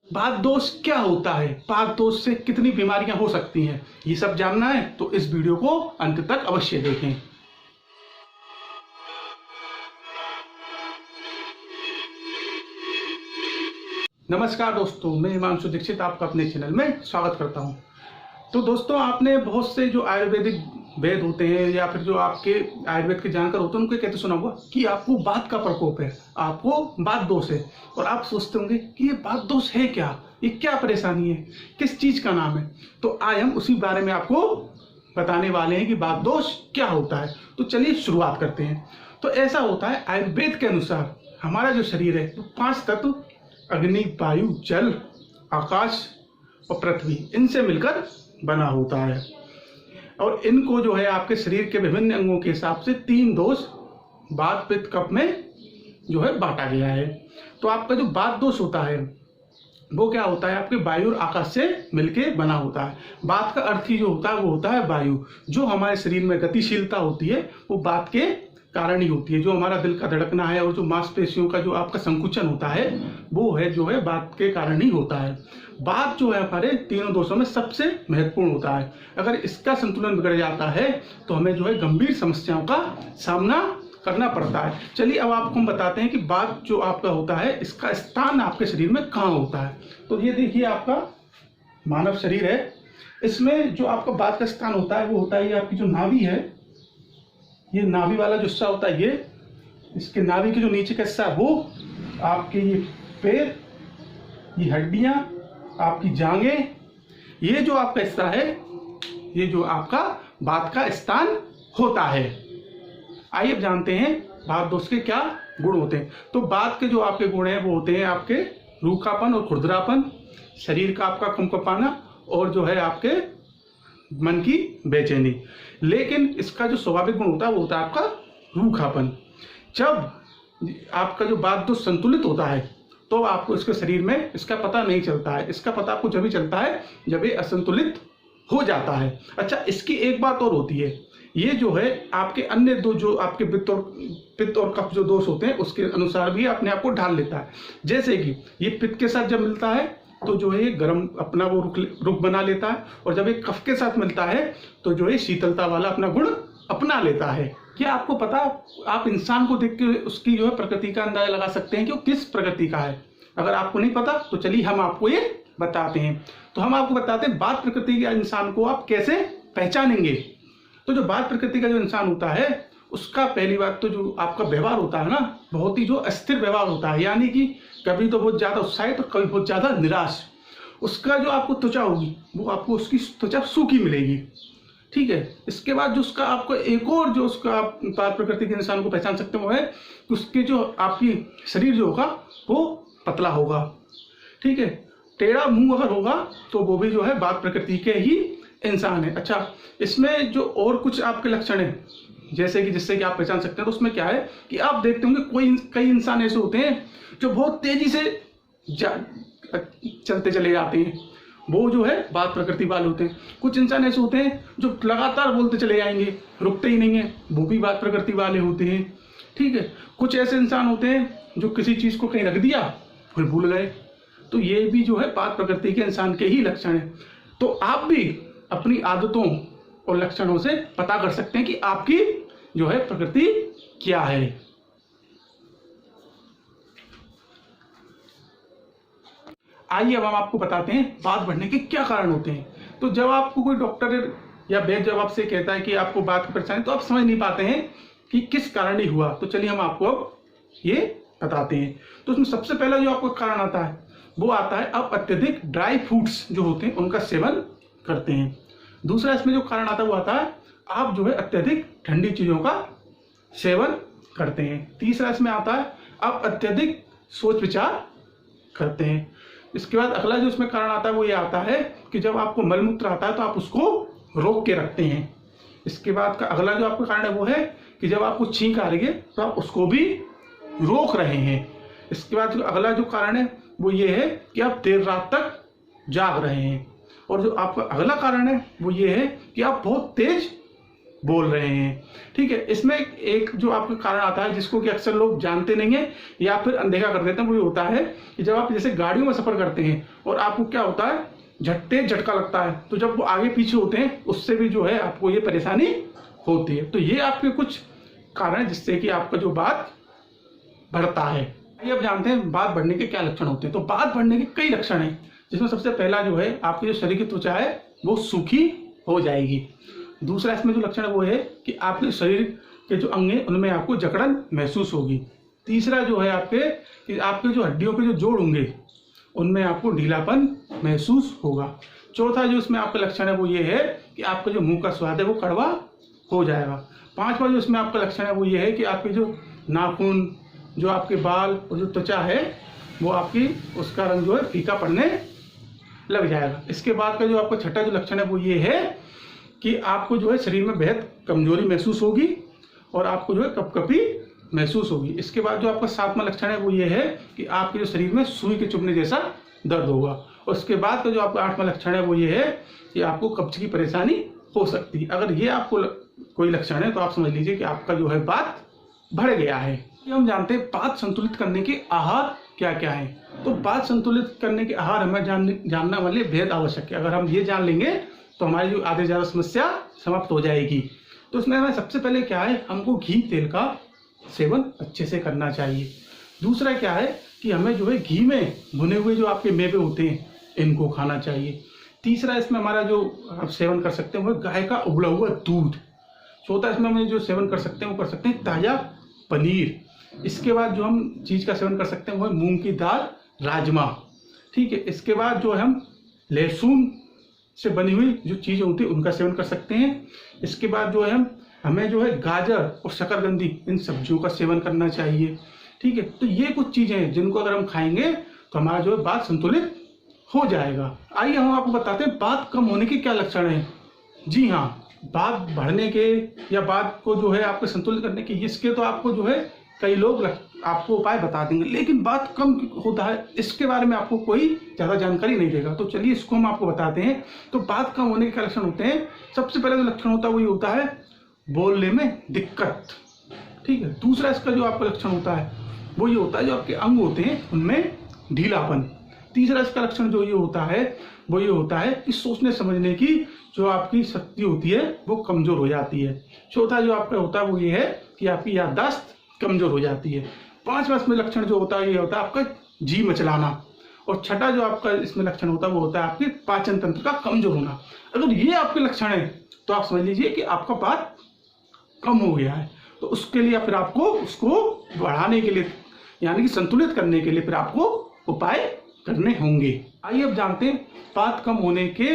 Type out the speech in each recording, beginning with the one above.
बात दोष क्या होता है, बात दोष से कितनी बीमारियां हो सकती हैं, ये सब जानना है तो इस वीडियो को अंत तक अवश्य देखें। नमस्कार दोस्तों, मैं हिमांशु दीक्षित आपका अपने चैनल में स्वागत करता हूं। तो दोस्तों, आपने बहुत से जो आयुर्वेदिक वेद होते हैं या फिर जो आपके आयुर्वेद के जानकार होते हैं उनको कहते सुना होगा कि आपको बात का प्रकोप है, आपको बात दोष है। और आप सोचते होंगे कि ये बात दोष है क्या, ये क्या परेशानी है, किस चीज का नाम है। तो आज हम उसी बारे में आपको बताने वाले हैं कि बात दोष क्या होता है। तो चलिए शुरुआत करते हैं। तो ऐसा होता है, आयुर्वेद के अनुसार हमारा जो शरीर है वो 5 तत्व अग्नि, वायु, जल, आकाश और पृथ्वी, इनसे मिलकर बना होता है। और इनको जो है आपके शरीर के विभिन्न अंगों के हिसाब से 3 दोष वात, पित्त, कफ में जो है बांटा गया है। तो आपका जो वात दोष होता है वो क्या होता है, आपके वायु और आकाश से मिलके बना होता है। वात का अर्थ ही जो होता है वो होता है वायु। जो हमारे शरीर में गतिशीलता होती है वो वात के कारण ही होती है। जो हमारा दिल का धड़कना है और जो मांसपेशियों का जो आपका संकुचन होता है वो है जो है वात के कारण ही होता है। वात जो है हमारे तीनों दोषों में सबसे महत्वपूर्ण होता है। अगर इसका संतुलन बिगड़ जाता है तो हमें जो है गंभीर समस्याओं का सामना करना पड़ता है। चलिए अब आपको हम बताते हैं कि वात जो आपका होता है इसका स्थान आपके शरीर में कहाँ होता है। तो ये देखिए, आपका मानव शरीर है, इसमें जो आपका वात का स्थान होता है वो होता है ये आपकी जो नाभि है, ये नाभि वाला जो हिस्सा होता है ये, इसके नाभि के जो नीचे का हिस्सा है वो आपके ये पैर, ये हड्डियां, आपकी जांघें, ये जो आपका हिस्सा है ये जो आपका वात का स्थान होता है। आइए अब जानते हैं वात दोष के क्या गुण होते हैं। तो वात के जो आपके गुण हैं वो होते हैं आपके रूखापन और खुरदरापन, शरीर का आपका कंपना और जो है आपके मन की बेचैनी। लेकिन इसका जो स्वाभाविक गुण होता है वो होता है आपका रूखापन। जब आपका जो वात दोष संतुलित होता है तो आपको इसके शरीर में इसका पता नहीं चलता है। इसका पता आपको जब ही चलता है जब ये असंतुलित हो जाता है। अच्छा, इसकी एक बात और होती है, ये जो है आपके अन्य दो जो आपके पित्त और कफ जो दोष होते हैं उसके अनुसार भी अपने आप को ढाल लेता है। जैसे कि ये पित्त के साथ जब मिलता है तो जो है गर्म अपना वो रुख बना लेता है, और जब ये कफ के साथ मिलता है तो जो है शीतलता वाला अपना गुण अपना लेता है। क्या आपको पता, आप इंसान को देख के उसकी जो है प्रकृति का अंदाजा लगा सकते हैं कि वो किस प्रकृति का है। अगर आपको नहीं पता तो चलिए हम आपको ये बताते हैं। तो हम आपको बताते हैं वात प्रकृति के इंसान को आप कैसे पहचानेंगे। तो जो वात प्रकृति का जो इंसान होता है उसका पहली बात तो जो आपका व्यवहार होता है ना, बहुत ही जो अस्थिर व्यवहार होता है, यानी कि कभी तो बहुत ज्यादा उत्साहित और कभी बहुत ज्यादा निराश। उसका जो आपको त्वचा होगी वो आपको उसकी त्वचा सूखी मिलेगी, ठीक है। इसके बाद जो उसका आपको एक और जो उसका आप वात प्रकृति के इंसान को पहचान सकते हैं वो है कि उसके जो आपकी शरीर जो होगा वो पतला होगा, ठीक है। टेढ़ा मुंह अगर होगा तो वो भी जो है वात प्रकृति के ही इंसान है। अच्छा, इसमें जो और कुछ आपके लक्षण है जैसे कि जिससे कि आप पहचान सकते हैं, तो उसमें क्या है कि आप देखते होंगे कई इंसान ऐसे होते हैं जो बहुत तेजी से चलते चले जाते हैं, वो जो है वात प्रकृति वाले होते हैं। कुछ इंसान ऐसे होते हैं जो लगातार बोलते चले जाएंगे, रुकते ही नहीं है, वो भी वात प्रकृति वाले होते हैं, ठीक है। कुछ ऐसे इंसान होते हैं जो किसी चीज को कहीं रख दिया फिर भूल गए, तो ये भी जो है वात प्रकृति के इंसान के ही लक्षण है। तो आप भी अपनी आदतों और लक्षणों से पता कर सकते हैं कि आपकी जो है प्रकृति क्या है। आइए अब हम आपको बताते हैं वात बढ़ने के क्या कारण होते हैं। तो जब आपको कोई डॉक्टर या वैद्य जब आपसे कहता है कि आपको वात की परेशानी, तो आप समझ नहीं पाते हैं कि किस कारण ही हुआ। तो चलिए हम आपको अब ये बताते हैं। तो उसमें सबसे पहला जो आपको कारण आता है वो आता है आप अत्यधिक ड्राई फ्रूट्स जो होते हैं उनका सेवन करते हैं। दूसरा इसमें जो कारण आता है वो आता है आप जो है अत्यधिक ठंडी चीजों का सेवन करते हैं। तीसरा इसमें आता है आप अत्यधिक सोच विचार करते हैं। इसके बाद अगला जो इसमें कारण आता है वो ये आता है कि जब आपको मलमूत्र आता है तो आप उसको रोक के रखते हैं। इसके बाद का अगला जो आपका कारण है वो है कि जब आपको छींक आ रही है तो आप उसको भी रोक रहे हैं। इसके बाद अगला जो कारण है वो ये है कि आप देर रात तक जाग रहे हैं। और जो आपका अगला कारण है वो ये है कि आप बहुत तेज बोल रहे हैं। ठीक है, इसमें एक जो आपका कारण आता है जिसको कि अक्सर लोग जानते नहीं है या फिर अनदेखा कर देते हैं, वो ये होता है कि जब आप जैसे गाड़ियों में सफर करते हैं और आपको क्या होता है, तेज झटका लगता है, तो जब वो आगे पीछे होते हैं उससे भी जो है आपको ये परेशानी होती है। तो ये आपके कुछ कारण है जिससे कि आपका जो बात बढ़ता है। ये अब जानते हैं बात बढ़ने के क्या लक्षण होते हैं। तो बात बढ़ने के कई लक्षण हैं, जिसमें सबसे पहला जो है आपके जो शरीर की त्वचा है वो सूखी हो जाएगी। दूसरा इसमें जो लक्षण है वो है कि आपके शरीर के जो अंग हैं उनमें आपको जकड़न महसूस होगी। तीसरा जो है आपके जो हड्डियों के जो जोड़ होंगे उनमें आपको ढीलापन महसूस होगा। चौथा जो इसमें आपका लक्षण है वो ये है कि आपका जो मुंह का स्वाद है वो कड़वा हो जाएगा। पांचवा जो इसमें आपका लक्षण है वो ये है कि आपके जो नाखून, जो आपके बाल और जो त्वचा है वो आपकी उसका रंग जो है फीका पड़ने लग जाएगा। इसके बाद का जो आपका छठा जो लक्षण है वो ये है कि आपको जो है शरीर में बेहद कमजोरी महसूस होगी और आपको जो है कपकपी महसूस होगी। इसके बाद जो आपका सातवां लक्षण है वो ये है कि आपके जो शरीर में सुई के चुभने जैसा दर्द होगा। और उसके बाद का जो आपका आठवां लक्षण है वो ये है कि आपको कब्ज की परेशानी हो सकती है। अगर ये आपको कोई लक्षण है तो आप समझ लीजिए कि आपका जो है बात बढ़ गया है। हम जानते हैं बात संतुलित करने के आहार क्या क्या है। तो बात संतुलित करने के आहार हमें जानना वाले बेहद आवश्यक है। अगर हम ये जान लेंगे तो हमारी जो आधे ज्यादा समस्या समाप्त हो जाएगी। तो इसमें हमें सबसे पहले क्या है, हमको घी तेल का सेवन अच्छे से करना चाहिए। दूसरा क्या है कि हमें जो है घी में भुने हुए जो आपके मेवे होते हैं इनको खाना चाहिए। तीसरा इसमें हमारा जो आप सेवन कर सकते हैं वो गाय का उबला हुआ दूध। चौथा इसमें हम जो सेवन कर सकते हैं वो कर सकते हैं ताजा पनीर। इसके बाद जो हम चीज का सेवन कर सकते हैं वो है मूंग की दाल, राजमा। ठीक है, इसके बाद जो है हम लहसुन से बनी हुई जो चीजें होती है उनका सेवन कर सकते हैं। इसके बाद जो है हमें जो है गाजर और शकरकंदी इन सब्जियों का सेवन करना चाहिए। ठीक है, तो ये कुछ चीजें हैं जिनको अगर हम खाएंगे तो हमारा जो है बात संतुलित हो जाएगा। आइए हम आपको बताते हैं बात कम होने के क्या लक्षण हैं। जी हाँ, बात बढ़ने के या बात को जो है आपको संतुलित करने के इसके तो आपको जो है कई लोग आपको उपाय बता देंगे, लेकिन बात कम होता है इसके बारे में आपको कोई ज्यादा जानकारी नहीं देगा। तो चलिए इसको हम आपको बताते हैं। तो बात कम होने के क्या लक्षण होते हैं। सबसे पहले जो लक्षण होता है वो ये होता है बोलने में दिक्कत। ठीक है, दूसरा इसका जो आपका लक्षण होता है वो ये होता है जो आपके अंग होते हैं उनमें ढीलापन। तीसरा इसका लक्षण जो ये होता है वो ये होता है कि सोचने समझने की जो आपकी शक्ति होती है वो कमजोर हो जाती है। चौथा जो आपका होता है वो ये है कि आपकी याददाश्त कमजोर हो जाती है। पांचवा इसमें लक्षण जो होता है ये होता है आपका जी मचलाना। और छठा जो आपका इसमें लक्षण होता है वो होता है आपके पाचन तंत्र का कमजोर होना। अगर ये आपके लक्षण है तो आप समझ लीजिए कि आपका बात कम हो गया है। तो उसके लिए फिर आपको उसको बढ़ाने के लिए यानी कि संतुलित करने के लिए फिर आपको उपाय करने होंगे। आइए अब जानते हैं बात कम होने के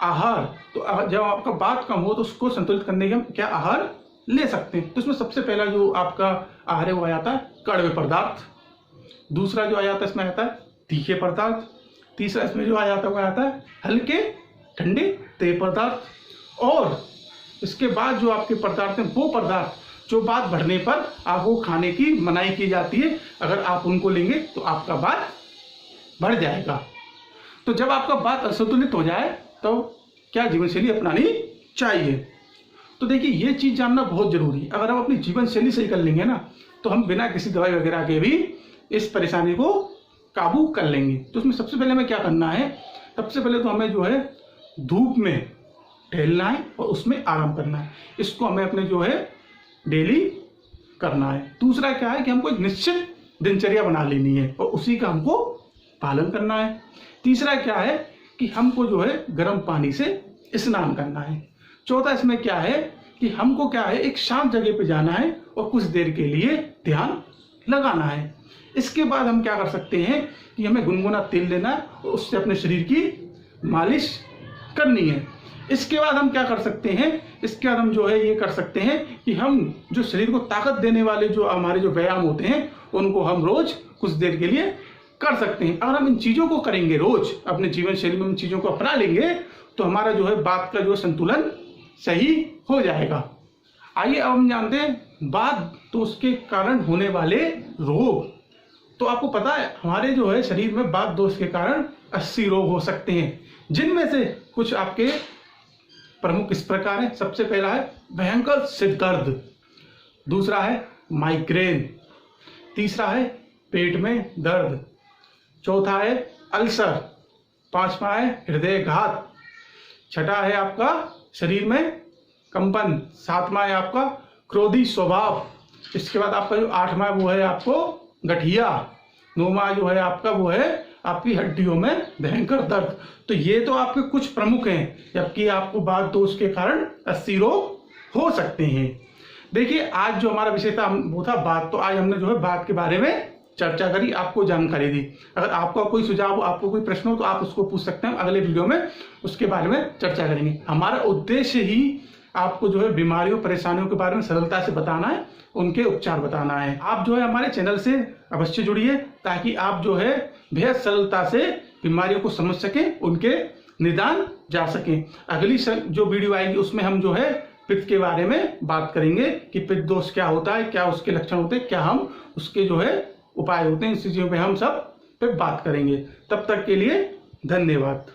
आहार। तो जब आपका बात कम हो तो उसको संतुलित करने के हम क्या आहार ले सकते हैं। तो इसमें सबसे पहला जो आपका आहार है वो आ जाता है कड़वे पदार्थ। दूसरा जो आ जाता है इसमें आता है तीखे पदार्थ। तीसरा इसमें जो आ जाता है वो आता है हल्के ठंडे तेज पदार्थ। और इसके बाद जो आपके पदार्थ हैं वो पदार्थ जो बात बढ़ने पर आपको खाने की मनाही की जाती है, अगर आप उनको लेंगे तो आपका बात बढ़ जाएगा। तो जब आपका बात असंतुलित हो जाए तो क्या जीवन शैली अपनानी चाहिए। तो देखिए ये चीज जानना बहुत जरूरी है। अगर हम अपनी जीवन शैली सही कर लेंगे ना तो हम बिना किसी दवाई वगैरह के भी इस परेशानी को काबू कर लेंगे। तो उसमें सबसे पहले हमें क्या करना है, सबसे पहले तो हमें जो है धूप में टहलना है और उसमें आराम करना है। इसको हमें अपने जो है डेली करना है। दूसरा क्या है कि हमको एक निश्चित दिनचर्या बना लेनी है और उसी का हमको पालन करना है। तीसरा क्या है कि हमको जो है गर्म पानी से स्नान करना है। चौथा इसमें क्या है कि हमको क्या है एक शांत जगह पे जाना है और कुछ देर के लिए ध्यान लगाना है। इसके बाद हम क्या कर सकते हैं कि हमें गुनगुना तेल लेना है और उससे अपने शरीर की मालिश करनी है। इसके बाद हम क्या कर सकते हैं, इसके बाद हम जो है ये कर सकते हैं कि हम जो शरीर को ताकत देने वाले जो हमारे जो व्यायाम होते हैं उनको हम रोज कुछ देर के लिए कर सकते हैं। अगर हम इन चीजों को करेंगे रोज अपने जीवन शैली में इन चीजों को अपना लेंगे तो हमारा जो है बात का जो संतुलन सही हो जाएगा। आइए अब हम जानते हैं बात तो उसके कारण होने वाले रोग। तो आपको पता है हमारे जो है शरीर में बात दोष के कारण 80 रोग हो सकते हैं, जिनमें से कुछ आपके प्रमुख इस प्रकार है। सबसे पहला है भयंकर सिर दर्द, दूसरा है माइग्रेन, तीसरा है पेट में दर्द, चौथा है अल्सर, पांचवा है हृदयघात, छठा है आपका शरीर में कंपन, सातवां है आपका क्रोधी स्वभाव, इसके बाद आपका जो आठवां वो है आपको गठिया, नौवां जो है आपका वो है आपकी हड्डियों में भयंकर दर्द। तो ये तो आपके कुछ प्रमुख हैं, जबकि आपको बात दोष के कारण 80 रोग हो सकते हैं। देखिए आज जो हमारा विषय था वो था बात, तो आज हमने जो है बात के बारे में चर्चा करी, आपको जानकारी दी। अगर आपका कोई सुझाव हो, आपको कोई प्रश्न हो तो आप उसको पूछ सकते हैं, अगले वीडियो में उसके बारे में चर्चा करेंगे। हमारा उद्देश्य ही आपको जो है बीमारियों परेशानियों के बारे में सरलता से बताना है, उनके उपचार बताना है। आप जो है हमारे चैनल से अवश्य जुड़िए ताकि आप जो है बेहद सरलता से बीमारियों को समझ सकें, उनके निदान जा सकें। अगली जो वीडियो आएगी उसमें हम जो है पित्त के बारे में बात करेंगे कि पित्त दोष क्या होता है, क्या उसके लक्षण होते हैं, क्या हम उसके जो है उपाय होते हैं, इन चीजों पे हम सब पे बात करेंगे। तब तक के लिए धन्यवाद।